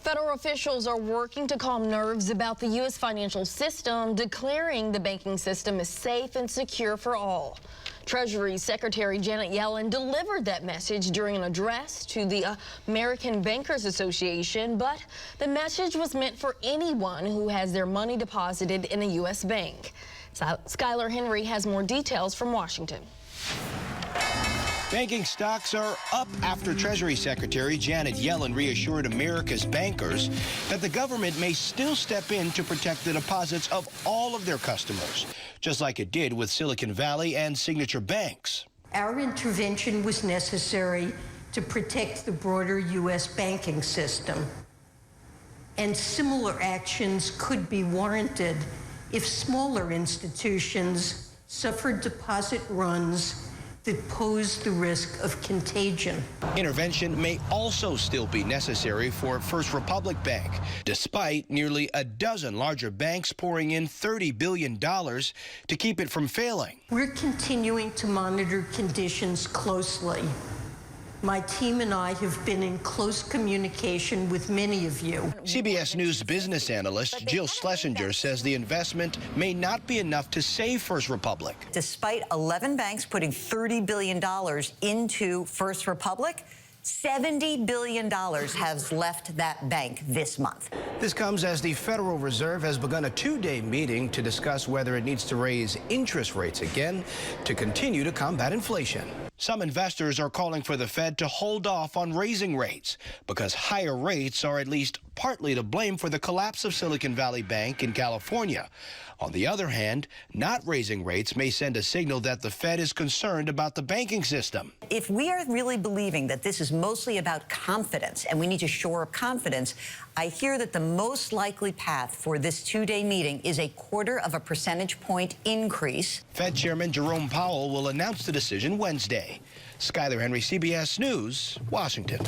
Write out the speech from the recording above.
Federal officials are working to calm nerves about the U.S. financial system, declaring the banking system is safe and secure for all. Treasury Secretary Janet Yellen delivered that message during an address to the American Bankers Association, but the message was meant for anyone who has their money deposited in a U.S. bank. Skylar Henry has more details from Washington. Banking stocks are up after Treasury Secretary Janet Yellen reassured America's bankers that the government may still step in to protect the deposits of all of their customers, just like it did with Silicon Valley and Signature banks. Our intervention was necessary to protect the broader U.S. banking system, and similar actions could be warranted if smaller institutions suffered deposit runs that pose the risk of contagion. Intervention may also still be necessary for First Republic Bank, despite nearly a dozen larger banks pouring in $30 billion to keep it from failing. We're continuing to monitor conditions closely. My team and I have been in close communication with many of you. CBS News business analyst Jill Schlesinger says the investment may not be enough to save First Republic. Despite 11 banks putting $30 billion into First Republic, $70 billion has left that bank this month. This comes as the Federal Reserve has begun a two-day meeting to discuss whether it needs to raise interest rates again to continue to combat inflation. Some investors are calling for the Fed to hold off on raising rates because higher rates are at least partly to blame for the collapse of Silicon Valley Bank in California. On the other hand, not raising rates may send a signal that the Fed is concerned about the banking system. If we are really believing that this is mostly about confidence and we need to shore up confidence, I hear that the most likely path for this two-day meeting is a 0.25 percentage point increase. Fed Chairman Jerome Powell will announce the decision Wednesday. Skylar Henry, CBS News, Washington.